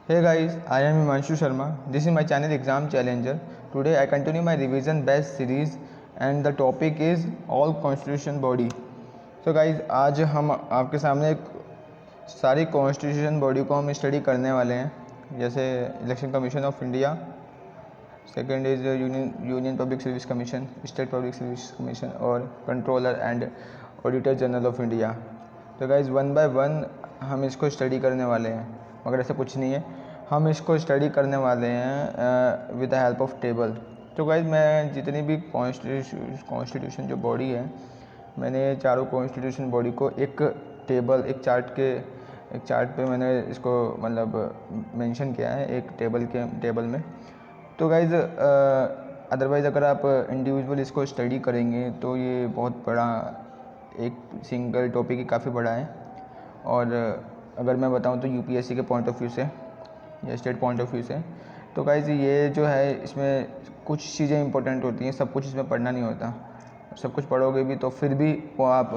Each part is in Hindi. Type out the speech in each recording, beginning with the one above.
Hey guys, I am Himanshu Sharma. This is my channel Exam Challenger. Today I continue my revision best series and the topic is all constitution body. So guys, आज हम आपके सामने सारी कॉन्स्टिट्यूशन बॉडी को हम स्टडी करने वाले हैं, जैसे Election commission of India, second is Union Public service Commission, State public service Commission और Comptroller and Auditor General of India. तो गाइज वन बाय वन हम इसको स्टडी करने वाले हैं, मगर ऐसा कुछ नहीं है, हम इसको स्टडी करने वाले हैं with the help of table. तो गाइज मैं जितनी भी कॉन्स्टिट्यूशन जो बॉडी है, मैंने चारों कॉन्स्टिट्यूशन बॉडी को एक टेबल, एक चार्ट पे मैंने इसको मतलब मेंशन किया है एक टेबल में। तो गाइज अदरवाइज़ अगर आप इंडिविजुअल इसको स्टडी करेंगे तो ये बहुत बड़ा, एक सिंगल टॉपिक ही काफ़ी बड़ा है। और अगर मैं बताऊं तो यूपीएससी के पॉइंट ऑफ व्यू से या स्टेट पॉइंट ऑफ व्यू से, तो गाइज ये जो है इसमें कुछ चीज़ें इंपॉर्टेंट होती हैं, सब कुछ इसमें पढ़ना नहीं होता। सब कुछ पढ़ोगे भी तो फिर भी वो आप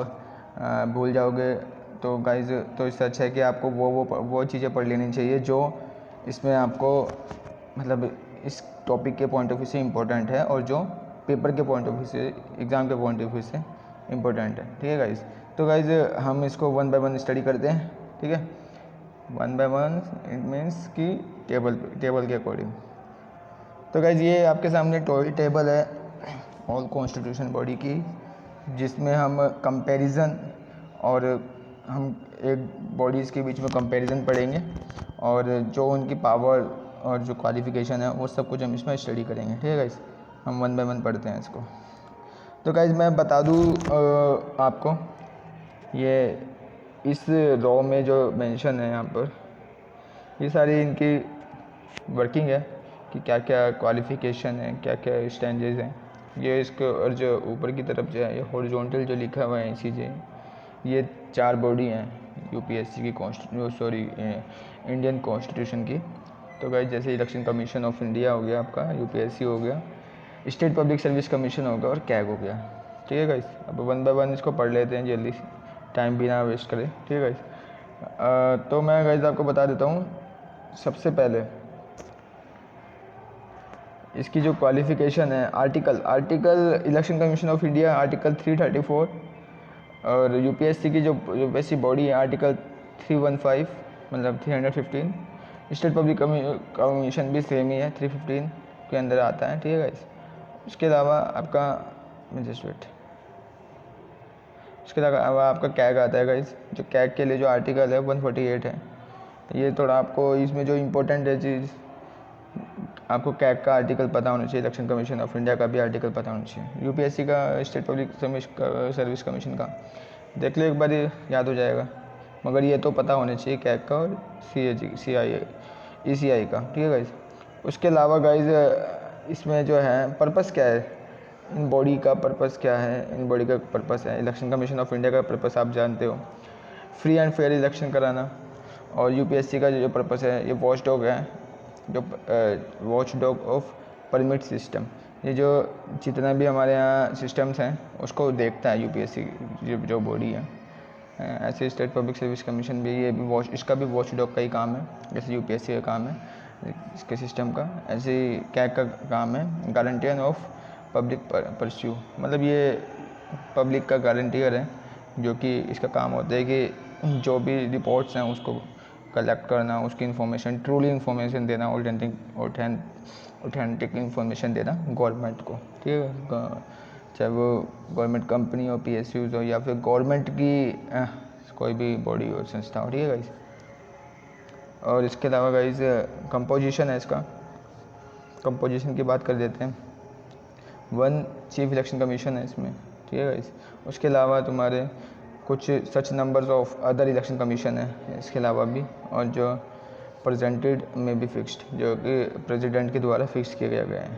भूल जाओगे। तो गाइज तो इससे अच्छा है कि आपको वो चीज़ें पढ़ लेनी चाहिए जो इसमें आपको मतलब इस टॉपिक के पॉइंट ऑफ व्यू से इम्पोर्टेंट है और जो पेपर के पॉइंट ऑफ व्यू से, एग्ज़ाम के पॉइंट ऑफ व्यू से इम्पोर्टेंट है। ठीक है गाइज, तो गाइज हम इसको वन बाय वन स्टडी करते हैं। ठीक है, one by one it means कि टेबल के अकॉर्डिंग। तो गाइज ये आपके सामने टेबल है ऑल कॉन्स्टिट्यूशन बॉडी की, जिसमें हम कंपैरिजन और हम एक बॉडीज़ के बीच में कंपैरिजन पढ़ेंगे और जो उनकी पावर और जो क्वालिफिकेशन है वो सब कुछ हम इसमें स्टडी करेंगे। ठीक है गाइज, हम वन बाय वन पढ़ते हैं इसको। तो गाइज मैं बता दूँ आपको, ये इस रॉ में जो मेंशन है यहाँ पर, ये सारी इनकी वर्किंग है कि क्या क्या क्वालिफ़िकेशन है, क्या क्या स्टैंडर्ड्स हैं। ये इसको और जो ऊपर की तरफ जो है ये हॉरिजॉन्टल जो लिखा हुआ है चीज़ें, ये चार बॉडी हैं यूपीएससी की इंडियन कॉन्स्टिट्यूशन की। तो गाइस जैसे इलेक्शन कमीशन ऑफ इंडिया हो गया आपका, यूपीएससी हो गया, स्टेट पब्लिक सर्विस कमीशन हो गया और कैग हो गया। ठीक है गाइस, अब वन बाय वन इसको पढ़ लेते हैं जल्दी से, टाइम भी ना वेस्ट करें। ठीक है गाइस, तो मैं गाइस आपको बता देता हूँ सबसे पहले इसकी जो क्वालिफ़िकेशन है, article election commission of India article 334 और यूपीएससी की जो यूपीएससी बॉडी है आर्टिकल 315 मतलब 315। स्टेट पब्लिक कमीशन भी सेम ही है, 315 के अंदर आता है। ठीक है गाइस, उसके अलावा आपका उसके अलावा आपका कैग आता है गाइस, जो कैग के लिए जो आर्टिकल है 148 है। ये थोड़ा आपको इसमें जो इम्पोर्टेंट है चीज़, आपको कैग का आर्टिकल पता होना चाहिए, इलेक्शन कमीशन ऑफ इंडिया का भी आर्टिकल पता होना चाहिए, यूपीएससी का, स्टेट पब्लिक सर्विस कमीशन का देख लो एक बार, याद हो जाएगा। मगर ये तो पता होना चाहिए कैग का और ईसीआई का। ठीक है गाइज, उसके अलावा गाइज इसमें जो है पर्पस क्या है, इन बॉडी का पर्पस क्या है, इन बॉडी का पर्पस है, इलेक्शन कमीशन ऑफ इंडिया का पर्पस आप जानते हो, फ्री एंड फेयर इलेक्शन कराना। और यूपीएससी का जो पर्पस है, ये वॉच डॉग है, जो watch dog of permit system. ये जो जितना भी हमारे यहाँ सिस्टम्स हैं उसको देखता है यूपीएससी जो बॉडी है। ऐसे स्टेट पब्लिक सर्विस कमीशन भी, ये भी इसका भी वॉच डॉग का ही काम है, जैसे यूपीएससी का काम है इसके सिस्टम का, ऐसे ही कैग का काम है गारंटियन ऑफ पब्लिक परस्यू, मतलब ये पब्लिक का गारंटियर है, जो कि इसका काम होता है कि जो भी रिपोर्ट्स हैं उसको कलेक्ट करना, उसकी इन्फॉर्मेशन, ट्रूली इन्फॉर्मेशन देना, ऑथेंटिक इन्फॉर्मेशन देना गवर्नमेंट को। ठीक है, चाहे वो गवर्नमेंट कंपनी हो, पीएसयूज हो, या फिर गवर्नमेंट की कोई भी बॉडी हो, संस्था हो। ठीक है गाइज, और इसके अलावा गाइज कंपोजिशन है इसका, कंपोजिशन की बात कर देते हैं। 1 चीफ इलेक्शन कमीशन है इसमें। ठीक है गाइज, उसके अलावा तुम्हारे कुछ such numbers of other election commission है इसके अलावा भी, और जो प्रेजेंटेड में भी फिक्स्ड, जो कि प्रेसिडेंट के द्वारा फिक्स किया गया है,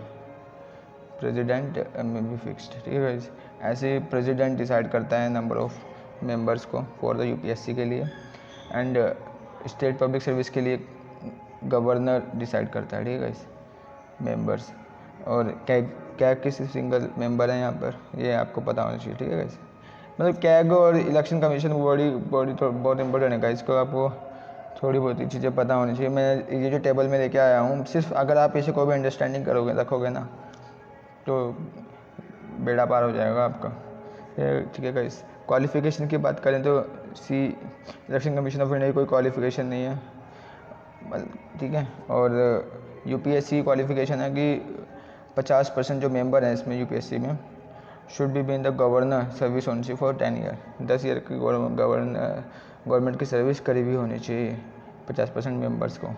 प्रेसिडेंट में भी फिक्स्ड। ठीक है गाइज, ऐसे प्रेसिडेंट डिसाइड करता है नंबर ऑफ मेंबर्स को फॉर द यूपीएससी के लिए, एंड स्टेट पब्लिक सर्विस के लिए गवर्नर डिसाइड करता है। ठीक है गाइज, मेंबर्स, और कैग किसी सिंगल मेंबर है यहाँ पर, ये आपको पता होना चाहिए। ठीक है गाइज, मतलब कैग और इलेक्शन कमीशन बॉडी तो बहुत इंपॉर्टेंट है गाइज, इसको आपको थोड़ी बहुत ही चीज़ें पता होनी चाहिए। मैं ये जो टेबल में लेके आया हूँ, सिर्फ अगर आप इसे कोई भी अंडरस्टैंडिंग करोगे रखोगे ना तो बेड़ा पार हो जाएगा आपका। ठीक है गाइस। क्वालिफ़िकेशन की बात करें तो इलेक्शन कमीशन ऑफ इंडिया की कोई क्वालिफ़िकेशन नहीं है, ठीक है। और यूपीएससी क्वालिफ़िकेशन है कि 50% जो मेंबर हैं इसमें यूपीएससी में should be been the governor service only for 10 year. 10 year की गवर्नमेंट की सर्विस करीबी होनी चाहिए 50% मेंबर्स को।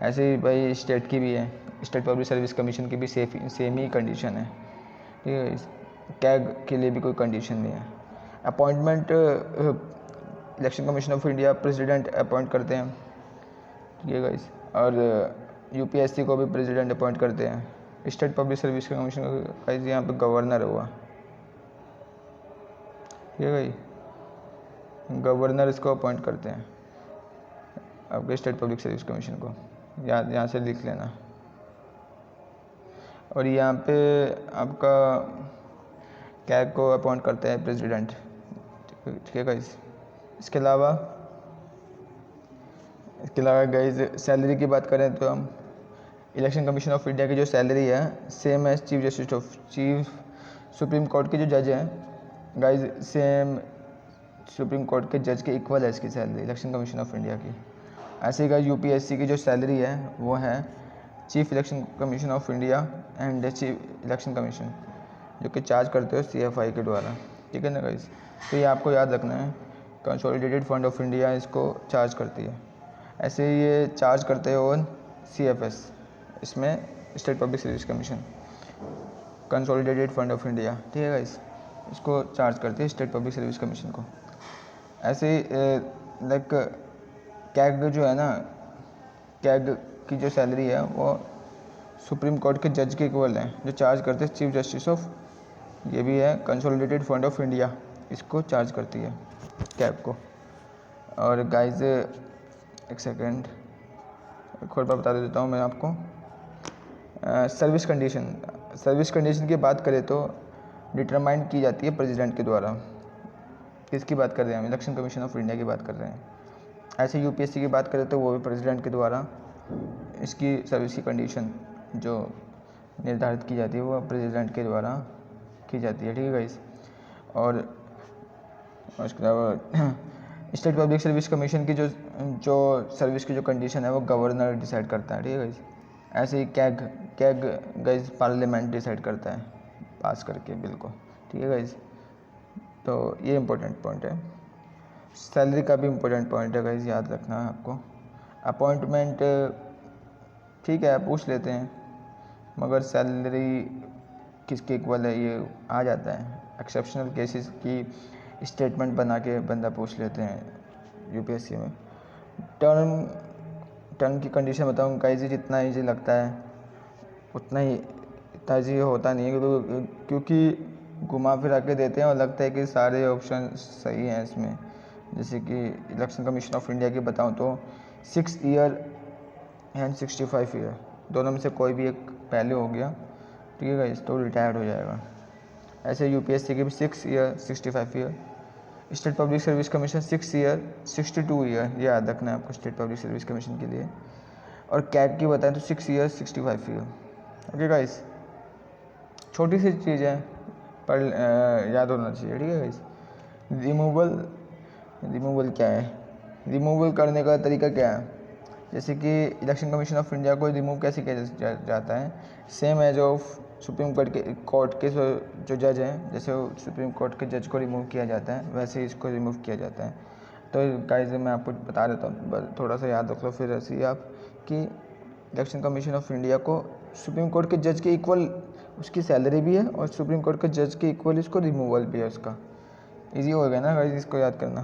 ऐसे ही भाई स्टेट की भी है, स्टेट पब्लिक सर्विस कमीशन की भी सेम ही कंडीशन है, ठीक है। कैग के लिए भी कोई कंडीशन नहीं है। Appointment election commission of India president appoint करते हैं, ठीक है गाइस। और यूपीएससी को भी प्रेसिडेंट अपॉइंट करते हैं। स्टेट पब्लिक सर्विस कमीशन का यहाँ पे गवर्नर हुआ, ठीक है भाई, गवर्नर इसको अपॉइंट करते हैं आपके स्टेट पब्लिक सर्विस कमीशन को, यहाँ से लिख लेना। और यहाँ पे आपका कैग को अपॉइंट करते हैं प्रेसिडेंट, ठीक है गाइस। इसके अलावा गाइस सैलरी की बात करें तो हम इलेक्शन कमीशन ऑफ इंडिया की जो सैलरी है सेम है चीफ सुप्रीम कोर्ट के जो जज हैं गाइस, सेम सुप्रीम कोर्ट के जज के इक्वल है इसकी salary election commission of India की। ऐसे ही गाइस यूपीएससी की जो सैलरी है वो है chief election commission of India and chief election commission, जो कि चार्ज करते हो सीएफआई के द्वारा, ठीक है ना गाइस। तो ये आपको याद रखना है, कंसोलिडेटेड फंड ऑफ इंडिया इसको चार्ज करती है। ऐसे ये चार्ज करते हो सीएफएस, इसमें state public service commission, consolidated fund of India, ठीक है गाइस, इसको चार्ज करती है स्टेट पब्लिक सर्विस कमीशन को। ऐसे ही लाइक कैग जो है ना, कैग की जो सैलरी है वो सुप्रीम कोर्ट के जज के इक्वल है, जो चार्ज करते हैं चीफ जस्टिस ऑफ, ये भी है कंसोलिडेटेड फंड ऑफ इंडिया, इसको चार्ज करती है कैग को। और गाइस एक सेकेंड एक और बार बता देता हूँ मैं आपको। सर्विस कंडीशन की बात करें तो डिटरमाइन की जाती है प्रेसिडेंट के द्वारा। किसकी बात कर रहे हैं हम? इलेक्शन कमीशन ऑफ इंडिया की बात कर रहे हैं। ऐसे यूपीएससी की बात करें तो वो भी प्रेसिडेंट के द्वारा इसकी सर्विस की कंडीशन जो निर्धारित की जाती है वो प्रेसिडेंट के द्वारा की जाती है, ठीक है गाइस। और उसके अलावा स्टेट पब्लिक सर्विस कमीशन की जो सर्विस की जो कंडीशन है वो गवर्नर डिसाइड करता है, ठीक है गाइस। ऐसे ही कैग गाइस पार्लियामेंट डिसाइड करता है पास करके बिल को, ठीक है गाइस। तो ये इम्पोर्टेंट पॉइंट है। सैलरी का भी इम्पोर्टेंट पॉइंट है गाइस, याद रखना है आपको। अपॉइंटमेंट ठीक है पूछ लेते हैं, मगर सैलरी किसके इक्वल है ये आ जाता है। एक्सेप्शनल केसेस की स्टेटमेंट बना के बंदा पूछ लेते हैं यूपीएससी में। टर्म की कंडीशन बताऊँ गाइस, जितना ईजी लगता है उतना ही इतना ईजी होता नहीं है, क्योंकि घुमा फिरा के देते हैं और लगता है कि सारे ऑप्शन सही हैं इसमें। जैसे कि इलेक्शन कमीशन ऑफ इंडिया की बताऊं तो 6 ईयर एंड 65 ईयर, दोनों में से कोई भी एक पहले हो गया, ठीक है गाइस, तो रिटायर्ड हो जाएगा। ऐसे यूपीएससी की भी 6 year 65 year, state public service commission 6 year 62 year, ये याद रखना है आपको स्टेट पब्लिक सर्विस कमीशन के लिए। और कैग की बताएं तो 6 ईयर 65 ईयर, ओके गाइस। छोटी सी चीज़ है पर याद होना चाहिए, ठीक है गाइस। रिमूवल क्या है? रिमूवल करने का तरीका क्या है? जैसे कि इलेक्शन कमीशन ऑफ इंडिया को रिमूव कैसे किया जाता है, सेम है जो सुप्रीम कोर्ट के जो जज हैं, जैसे सुप्रीम कोर्ट के जज को रिमूव किया जाता है वैसे ही इसको रिमूव किया जाता है। तो गाइस मैं आपको बता देता हूँ, थोड़ा सा याद रख लो फिर ऐसे ही आप, कि इलेक्शन कमीशन ऑफ इंडिया को सुप्रीम कोर्ट के जज के इक्वल उसकी सैलरी भी है और सुप्रीम कोर्ट के जज के इक्वल इसको रिमूवल भी है उसका। ईजी हो गया ना गाइस इसको याद करना।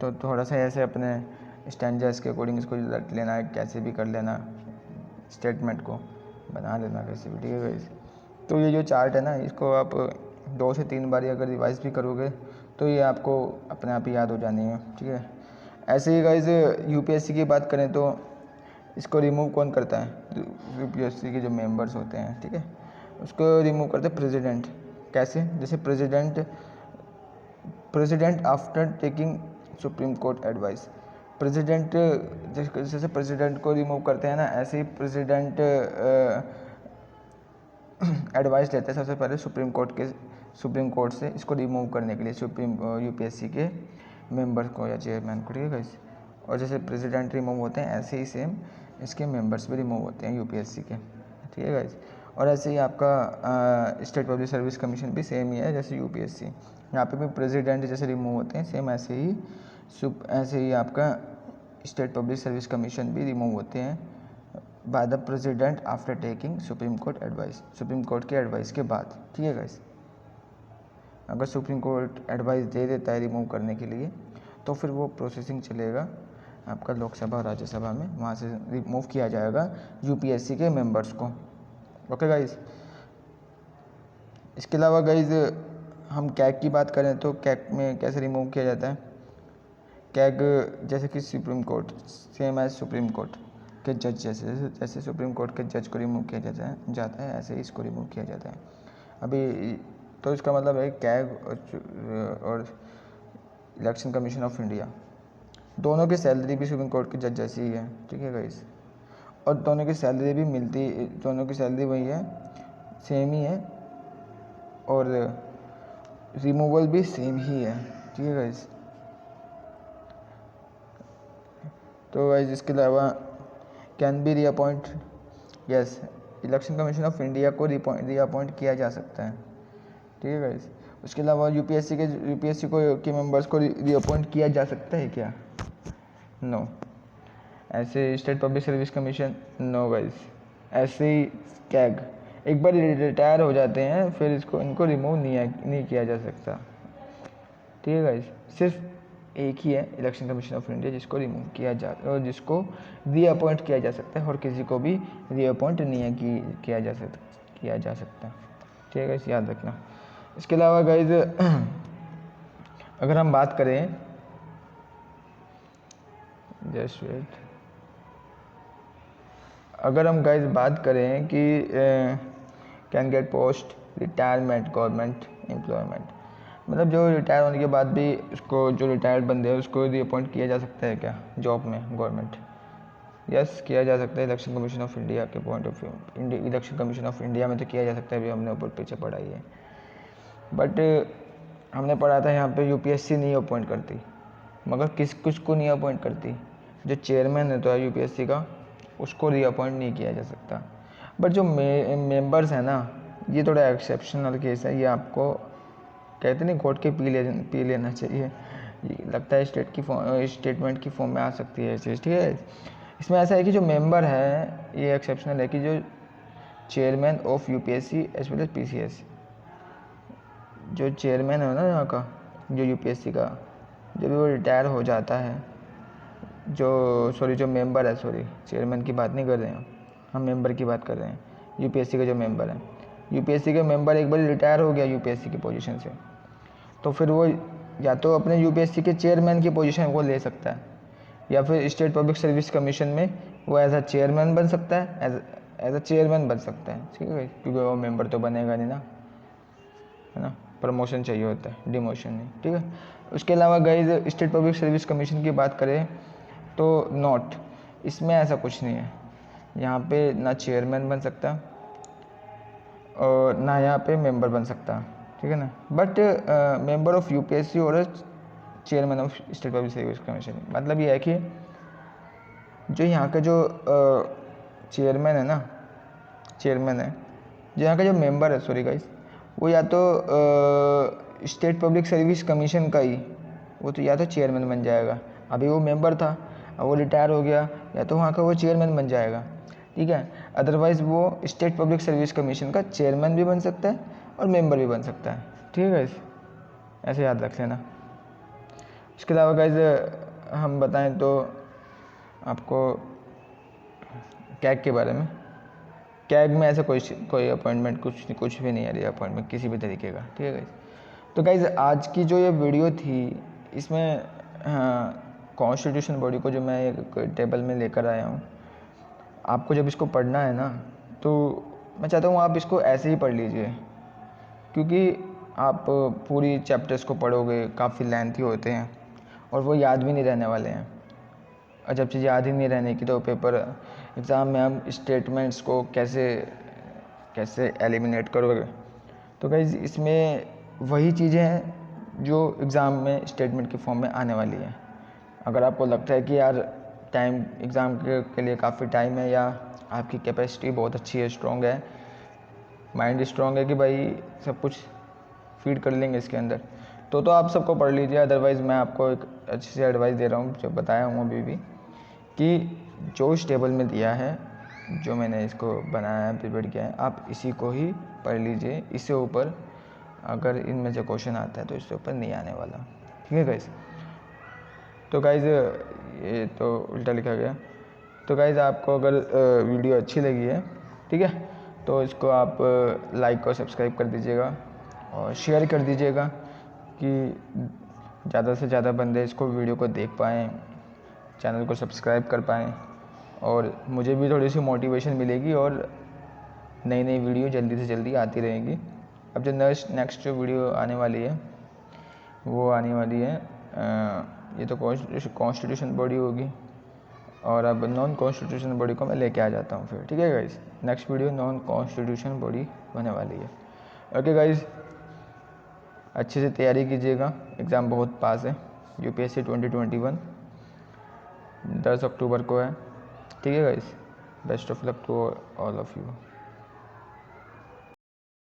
तो थोड़ा सा ऐसे अपने स्टैंडर्ड्स के अकॉर्डिंग इसको रट लेना है, कैसे भी कर लेना, स्टेटमेंट को बना लेना कैसे भी, ठीक है गाइस। तो ये जो चार्ट है ना, इसको आप 2 से 3 बार अगर रिवाइज भी करोगे तो ये आपको अपने आप ही याद हो जानी है, ठीक है। ऐसे ही गाइस यूपीएससी की बात करें तो इसको रिमूव कौन करता है? यूपीएससी के जो मेंबर्स होते हैं, ठीक है, उसको रिमूव करते हैं प्रेसिडेंट। कैसे? जैसे president after taking supreme court advice, president, जैसे प्रेसिडेंट को रिमूव करते हैं ना, ऐसे ही प्रेसिडेंट एडवाइस लेते हैं सबसे पहले सुप्रीम कोर्ट से इसको रिमूव करने के लिए, यूपीएससी के मेंबर्स को या चेयरमैन को, ठीक है गाइस। और जैसे प्रेसिडेंट रिमूव होते हैं ऐसे ही सेम इसके मेंबर्स भी रिमूव होते हैं यूपीएससी के, ठीक है गाइस। और ऐसे ही आपका स्टेट पब्लिक सर्विस कमीशन भी सेम ही है जैसे यूपीएससी, यहाँ पे भी प्रेसिडेंट जैसे रिमूव होते हैं सेम ऐसे ही आपका स्टेट पब्लिक सर्विस कमीशन भी रिमूव होते हैं by the president after taking supreme court advice, supreme court के एडवाइस के बाद, ठीक है गाइस। अगर सुप्रीम कोर्ट एडवाइस दे देता है रिमूव करने के लिए तो फिर वो प्रोसेसिंग चलेगा आपका लोकसभा और राज्यसभा में, वहाँ से रिमूव किया जाएगा यूपीएससी के मेंबर्स को, ओके गाइस। इसके अलावा गाइस हम कैग की बात करें तो कैग में कैसे रिमूव किया जाता है। कैग जैसे कि supreme court same as supreme court के जज, जैसे सुप्रीम कोर्ट के जज को रिमूव किया जाता है ऐसे ही इसको रिमूव किया जाता है। अभी तो इसका मतलब है कैग और इलेक्शन कमीशन ऑफ इंडिया दोनों की सैलरी भी सुप्रीम कोर्ट के जज जैसी ही है, ठीक है गाइस। और दोनों की सैलरी भी दोनों की सैलरी वही है, सेम ही है, और रिमूवल भी सेम ही है, ठीक है गाइस। तो गाइस इसके अलावा can be reappoint, yes, election commission of India को रीअपॉइंट किया जा सकता है, ठीक है गाइस। उसके अलावा यूपीएससी के मेंबर्स को रीअपॉइंट किया जा सकता है क्या? नो। ऐसे state public service commission, no guys. ऐसे ही कैग एक बार रिटायर हो जाते हैं फिर इनको रिमूव नहीं किया जा सकता, ठीक है गाइस। सिर्फ एक ही है इलेक्शन कमीशन ऑफ इंडिया जिसको रिमूव किया जा और जिसको रीअपॉइंट किया जा सकता है, और किसी को भी रीअपॉइंट नहीं है किया जा सकता, ठीक है गाइस, याद रखना। इसके अलावा गाइस अगर हम बात करें, जस्ट वेट, अगर हम गाइस बात करें कि can get post retirement government employment, मतलब जो रिटायर होने के बाद भी उसको, जो रिटायर्ड बंदे हैं उसको रीअपॉइंट किया जा सकता है क्या जॉब में गवर्नमेंट? यस, किया जा सकता है इलेक्शन कमीशन ऑफ इंडिया के point of view. Election commission of India में तो किया जा सकता है, अभी हमने ऊपर पीछे पढ़ाई है, बट हमने पढ़ा था यहाँ पे यूपीएससी नहीं अपॉइंट करती, मगर किस को नहीं अपॉइंट करती, जो चेयरमैन है तो है यूपीएससी का उसको रीअपॉइंट नहीं किया जा सकता। बट जो मेंबर्स हैं ना, ये थोड़ा एक्सेप्शनल केस है, ये आपको कहते नहीं कोर्ट के पी लेना चाहिए, लगता है स्टेटमेंट की फॉर्म में आ सकती है ये चीज़, ठीक है। इसमें ऐसा है कि जो मेंबर है ये एक्सेप्शनल है कि जो chairman of UPSC as well as PCS, जो चेयरमैन है ना यहाँ का, जो यूपीएससी का, जब वो रिटायर हो जाता है, जो मेंबर है, चेयरमैन की बात नहीं कर रहे हैं हम मेंबर की बात कर रहे हैं। यूपीएससी का जो मेंबर है, यूपीएससी के मेंबर एक बार रिटायर हो गया यूपीएससी की पोजीशन से, तो फिर वो या तो अपने यूपीएससी के चेयरमैन की पोजीशन को ले सकता है, या फिर स्टेट पब्लिक सर्विस कमीशन में वो एज अ चेयरमैन बन सकता है, एज अ चेयरमैन बन सकता है, ठीक है, क्योंकि वो मेंबर तो बनेगा नहीं ना, है ना, प्रमोशन चाहिए होता है, डिमोशन नहीं, ठीक है। उसके अलावा guys state public service commission की बात करें तो नॉट, इसमें ऐसा कुछ नहीं है, यहाँ पे ना चेयरमैन बन सकता और ना यहाँ पे मेंबर बन सकता, ठीक है ना। बट मेंबर ऑफ यूपीएससी और chairman of state public service commission, मतलब ये है कि जो यहाँ का जो चेयरमैन है ना, चेयरमैन है, जो यहाँ का जो मेंबर है, सॉरी गाइस, वो या तो स्टेट पब्लिक सर्विस कमीशन का ही, वो तो या तो चेयरमैन बन जाएगा, अभी वो मेंबर था, अब वो रिटायर हो गया, या तो वहाँ का वो चेयरमैन बन जाएगा, ठीक है। अदरवाइज़ वो स्टेट पब्लिक सर्विस कमीशन का चेयरमैन भी बन सकता है और मेंबर भी बन सकता है, ठीक है गाइस, ऐसे याद रख लेना। इसके अलावा गाइस हम बताएं तो आपको कैग के बारे में, कैग में ऐसा कोई अपॉइंटमेंट कुछ भी नहीं है, अपॉइंटमेंट किसी भी तरीके का, ठीक है गाइस। तो गाइस आज की जो ये वीडियो थी इसमें कॉन्स्टिट्यूशन बॉडी को जो मैं एक टेबल में लेकर आया हूँ, आपको जब इसको पढ़ना है ना तो मैं चाहता हूँ आप इसको ऐसे ही पढ़ लीजिए, क्योंकि आप पूरी चैप्टर्स को पढ़ोगे काफ़ी लेंथी होते हैं और वो याद भी नहीं रहने वाले हैं, और जब चीज़ याद ही नहीं रहने की तो पेपर एग्ज़ाम में हम स्टेटमेंट्स को कैसे एलिमिनेट करोगे। तो गाइस इसमें वही चीज़ें हैं जो एग्ज़ाम में स्टेटमेंट के फॉर्म में आने वाली हैं। अगर आपको लगता है कि यार टाइम एग्ज़ाम के लिए काफ़ी टाइम है, या आपकी कैपेसिटी बहुत अच्छी है, स्ट्रॉन्ग है, माइंड स्ट्रॉन्ग है कि भाई सब कुछ फीड कर लेंगे इसके अंदर, तो आप सबको पढ़ लीजिए। अदरवाइज़ मैं आपको एक अच्छी सी एडवाइस दे रहा हूँ, जो बताया हूँ अभी भी, कि जो इस टेबल में दिया है, जो मैंने इसको बनाया है, प्रिपेयर किया है, आप इसी को ही पढ़ लीजिए। इससे ऊपर अगर इनमें से क्वेश्चन आता है तो इससे ऊपर नहीं आने वाला, ठीक है गाइस। तो गाइस ये तो उल्टा लिखा गया। तो गाइस आपको अगर वीडियो अच्छी लगी है, ठीक है, तो इसको आप लाइक और सब्सक्राइब कर दीजिएगा और शेयर कर दीजिएगा कि ज़्यादा से ज़्यादा बंदे इसको वीडियो को देख पाएँ, चैनल को सब्सक्राइब कर पाएँ, और मुझे भी थोड़ी सी मोटिवेशन मिलेगी और नई नई वीडियो जल्दी से जल्दी आती रहेंगी। अब जो नेक्स्ट जो वीडियो आने वाली है वो आने वाली है ये तो कॉन्स्टिट्यूशन बॉडी होगी, और अब नॉन कॉन्स्टिट्यूशन बॉडी को मैं लेके आ जाता हूँ फिर, ठीक है guys. Next video non constitution body होने वाली है। ओके गाइस, अच्छे से तैयारी कीजिएगा, एग्ज़ाम बहुत पास है। यूपीएससी 2021 10 अक्टूबर को है, ठीक है guys. Best of luck to all of you.